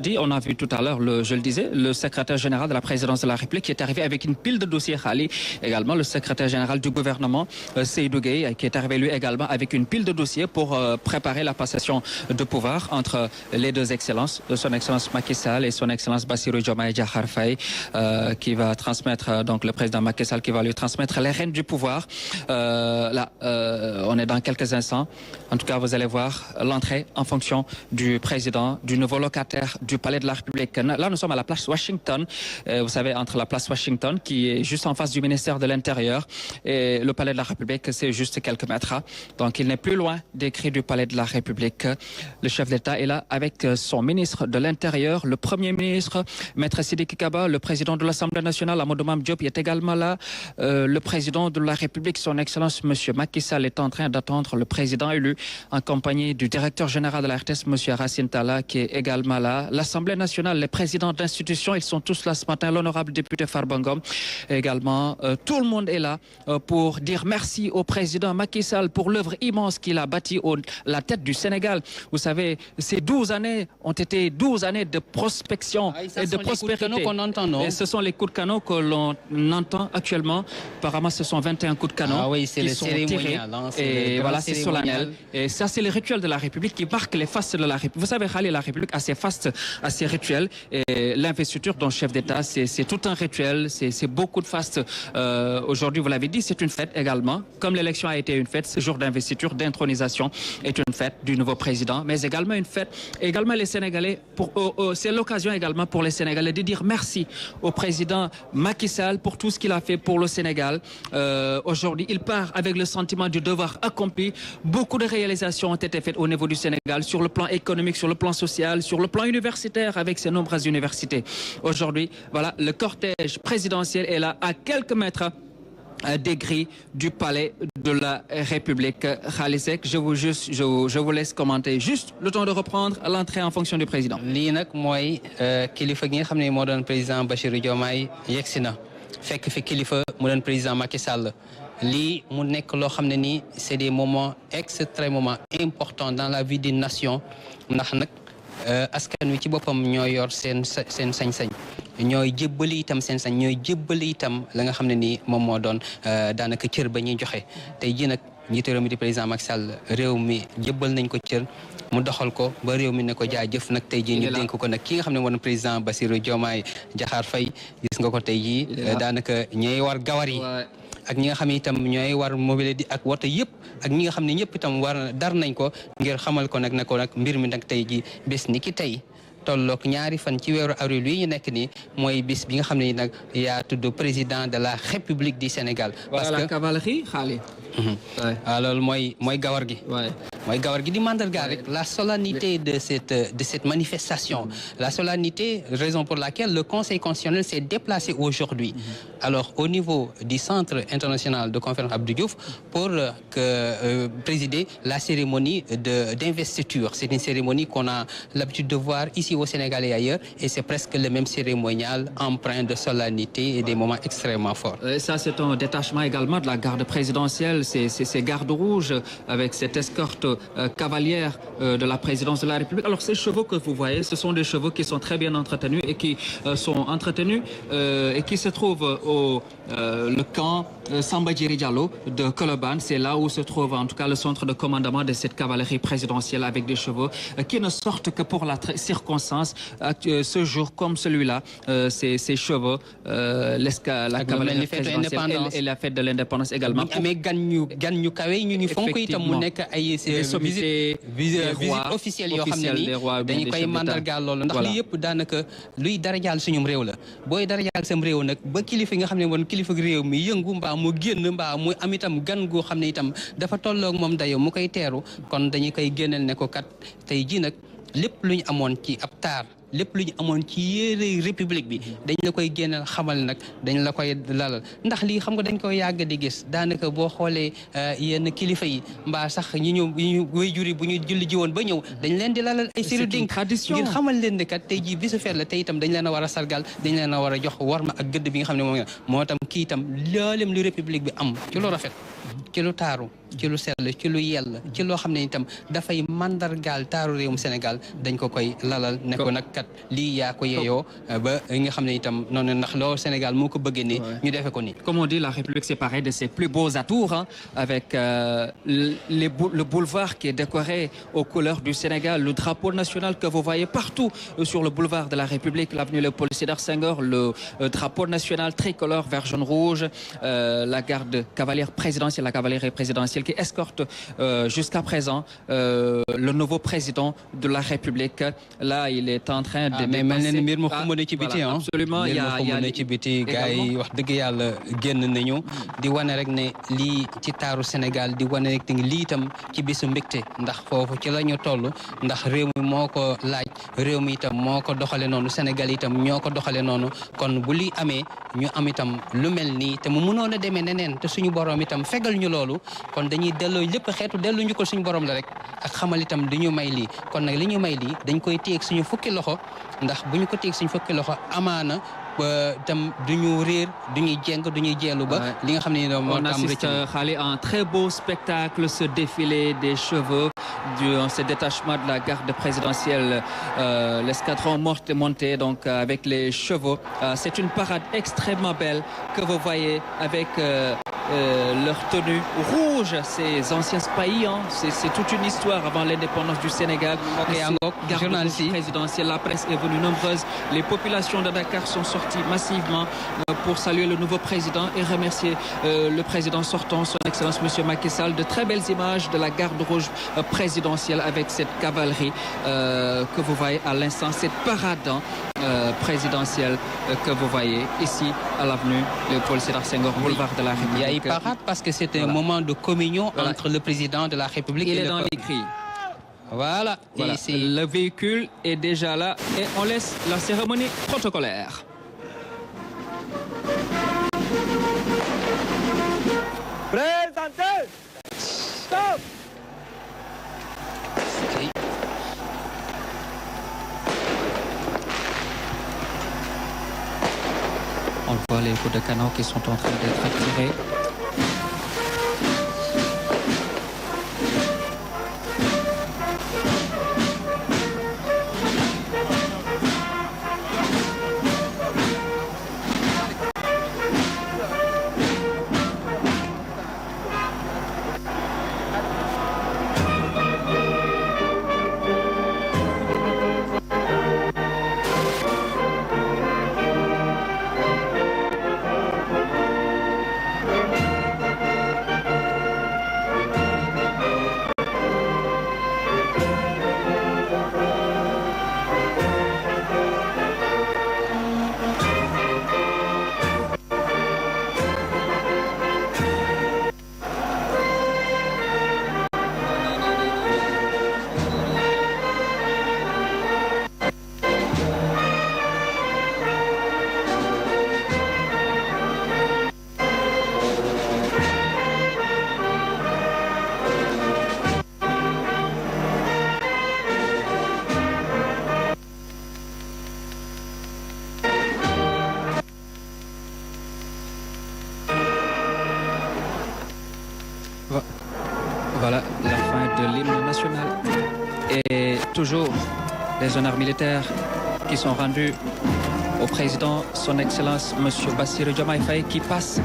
dit, on a vu tout à l'heure, je le disais, le secrétaire général de la présidence de la République qui est arrivé avec une pile de dossiers Khali, également le secrétaire général du gouvernement Seydou Gueye qui est arrivé lui également avec une pile de dossiers pour préparer la passation de pouvoir entre les deux excellences, son excellence Macky Sall et son excellence Bassirou Diomaye Diakhar Faye, qui va transmettre, donc le président Macky Sall qui va lui transmettre les rênes du pouvoir. Là, on est dans quelques instants. En tout cas, vous allez voir l'entrée en fonction du président, du nouveau locataire du Palais de la République. Là, nous sommes à la place Washington. Vous savez, entre la place Washington, qui est juste en face du ministère de l'Intérieur, et le Palais de la République, c'est juste quelques mètres. Donc, il n'est plus loin des cris du Palais de la République. Le chef d'État est là avec son ministre de l'Intérieur, le Premier ministre, Maître Sidiki Kaba, le président de l'Assemblée nationale, Amadou Mame Diop, est également là. Le président de la République, son Excellence, M. Macky Sall, est en train d'attendre le président élu en compagnie du directeur général de la RTS, M. Racine Talla, qui est également là. L'Assemblée nationale, les présidents d'institutions, ils sont tous là ce matin. L'honorable député Farbangom également. Tout le monde est là pour dire merci au président Macky Sall pour l'œuvre immense qu'il a bâtie à la tête du Sénégal. Vous savez, ces 12 années ont été 12 années de prospection et de prospérité. Et ce sont les coups de canon que l'on entend actuellement. Apparemment, ce sont 21 coups de canon qui sont tirés. Et voilà, c'est solennel. Et ça, c'est le rituel de la République qui marque les fastes de la République. Vous savez, Khali, la République a ses fastes, a ses rituels. Et l'investiture d'un chef d'État, c'est tout un rituel. C'est beaucoup de fastes. Aujourd'hui, vous l'avez dit, c'est une fête également. Comme l'élection a été une fête, ce jour d'investiture, d'intronisation est une fête du nouveau président, mais également une fête. Également, les Sénégalais, c'est l'occasion également pour les Sénégalais de dire merci au président Macky Sall pour tout ce qu'il a fait pour le Sénégal. Aujourd'hui, il part avec le sentiment du devoir accompli. Beaucoup de réalisations ont été faites au niveau du Sénégal, sur le plan économique, sur le plan social, sur le plan universitaire, avec ses nombreuses universités. Aujourd'hui, voilà, le cortège présidentiel est là à quelques mètres des grilles du Palais de la République. Khalisek, je vous laisse commenter juste le temps de reprendre l'entrée en fonction du président. Lii nag mooy kilifa gi nga xam ne moo doon président Bassirou Diomaye yegsi na fekk fi kilifa mu doon président Macky Sall. Lii mu nekk loo xam ne nii c'est des moments extrêmement importants dans la vie d'une nation ndax nag askan wi ci boppam ñoo yor seen sañ-sañ ñooy jébbali itam seen sañ ñooy jébbali itam la nga xam ne nii moom moo doon daanaka cër ba ñuy joxe tey jii nag njiitu réew mi di président Macky Sall réew mi jébbal nañ ko cër mu doxal ko ba réew mi ne ko jaajëf nag tey jii ñu dénk ko nag ki nga xam ne moo doon président Bassirou Diomaye Diakhar Faye gis nga ko tey jii daanaka ñooy war gawar yi ak ñi nga xam ne itam ñooy war mobilité ak woto yëpp ak ñi nga xam ne ñëpp itam war dar nañ ko ngir xamal ko nag ne ko nag mbir mi nag tey ji bés ni ki tey tolloog ñaari fan ci weeru avril yi ñu nekk nii mooy bis bi nga xam ne nag yaa tudd président de la République du Sénégal. parce que la cavalerie Khali. loolu mooy gawar gi. mooy gawar gi di mandargaal rek la solennité de cette manifestation. La solennité, raison pour laquelle le Conseil constitutionnel s'est déplacé aujourd'hui. Alors au niveau du Centre international de conférence Abdou Diouf pour présider la cérémonie d'investiture. C'est une cérémonie qu'on a l'habitude de voir ici au Sénégal et ailleurs, et c'est presque le même cérémonial empreint de solennité et des moments extrêmement forts. Ça, c'est un détachement également de la garde présidentielle, ces gardes rouges avec cette escorte cavalière de la présidence de la République. Alors, ces chevaux que vous voyez, ce sont des chevaux qui sont très bien entretenus et qui sont entretenus et qui se trouvent au le camp Samba Djiri Diallo de Colobane. C'est là où se trouve en tout cas le centre de commandement de cette cavalerie présidentielle avec des chevaux qui ne sortent que pour la circonstance. Ce jour comme celui-là, ces chevaux, la cavalerie présidentielle et la fête de l'indépendance également. Visite officielle yoo xam ne nii dañu koy mandargaal loolu ndax lii yëpp daanaka luy darajaal suñum réew la booy darajaal sam réew nag ba kilifa nga xam ne woon kilifa réew mi yëngu mbaa mu génn mbaa mu am itam gan goo xam ne itam dafa tolloog moom dayo mu koy teeru kon dañu koy génneel ne ko kat tey ji nag lépp lu ñu amoon ci ab taar lépp lu ñu amoon ci yére république bi dañ la koy génneel xamal nag dañ la koy lalal ndax lii xam nga dañ koy yàgg di gis daanaka boo xoolee yenn kilifa yi mbaa sax ñu waajur yi bu ñu julli ji woon ba ñëw dañ leen di lalal ay série dénk ngir xamal leen ne kat tey jii bisu feet la tey itam dañ leen a war a sargal dañ leen a war a jox warma ak gëdd bi nga xam ne moo tam kii itam loolem lu république bi am ci lu rafet ci lu taaru ci lu sell ci lu yell ci loo xam ne itam dafay mandargaal taaru réewum Sénégal dañ ko koy lalal ne ko nag kat lii yaa ko yeeyoo ba nga xam ne itam noonu ndax loolu Sénégal moo ko bëggee ni ñu defee ko nii. Comme on dit, la République s'est parée de ses plus beaux atours, hein, avec le boulevard qui est décoré aux couleurs du Sénégal, le drapeau national que vous voyez partout sur le boulevard de la République, l'avenue Léopold Sédar Senghor, le drapeau national tricolore vert jaune rouge, la garde cavalière présidentielle, la cavalerie présidentielle qui escorte jusqu'à présent le nouveau président de la République. Là, il est en train de dépasser. Absolument, il y a ci biti gars yi wax dëgg yàlla génn nañu di wane rek ne lii ci taaru Sénégal di wane rek lii itam ci bisu mbégte ndax foofu ci la ñu toll ndax réew mi moo ko laaj réew mi itam moo ko doxale noonu Sénégal itam ñoo ko doxale noonu kon bu lii amee ñu am itam lu mel nii te mu mënoon a demee neneen te suñu borom itam fegal ñu loolu kon dañuy delloo lépp xeetu delloo ñu ko suñu borom la rek ak xamal itam di ñu may lii kon nag li ñu may lii dañ koy téeg suñu fukki loxo ndax bu ñu ko téeg suñu fukki loxo amaana tam duñu réer duñuy jeng duñuy jeelu ba li nga xam ne on assiste Khali à un très beau spectacle, ce défilé des chevaux, ce détachement de la garde présidentielle, l'escadron monté donc avec les chevaux. C'est une parade extrêmement belle que vous voyez avec leur tenue rouge, ces anciens spahis, hein. C'est toute une histoire avant l'indépendance du Sénégal. Garde présidentielle, la presse est venue nombreuse, les populations de Dakar sont sorties massivement pour saluer le nouveau président et remercier le président sortant, son Excellence Monsieur Macky Sall. De très belles images de la garde rouge présidentielle avec cette cavalerie que vous voyez à l'instant, cette parade présidentielle que vous voyez ici à l'avenue Léopold Sédar Senghor, boulevard de la République. Il y a une parade parce que c'est un moment de communion entre le président de la République et le dans peuple. les cris. Voilà. Le véhicule est déjà là et on laisse la cérémonie protocolaire. Présentez. Stop. On voit les coups de canon qui sont en train d'être attirés. Voilà la fin de l'hymne national. Et toujours les honneurs militaires qui sont rendus au président, son Excellence, M. Bassirou Diomaye Faye, qui passe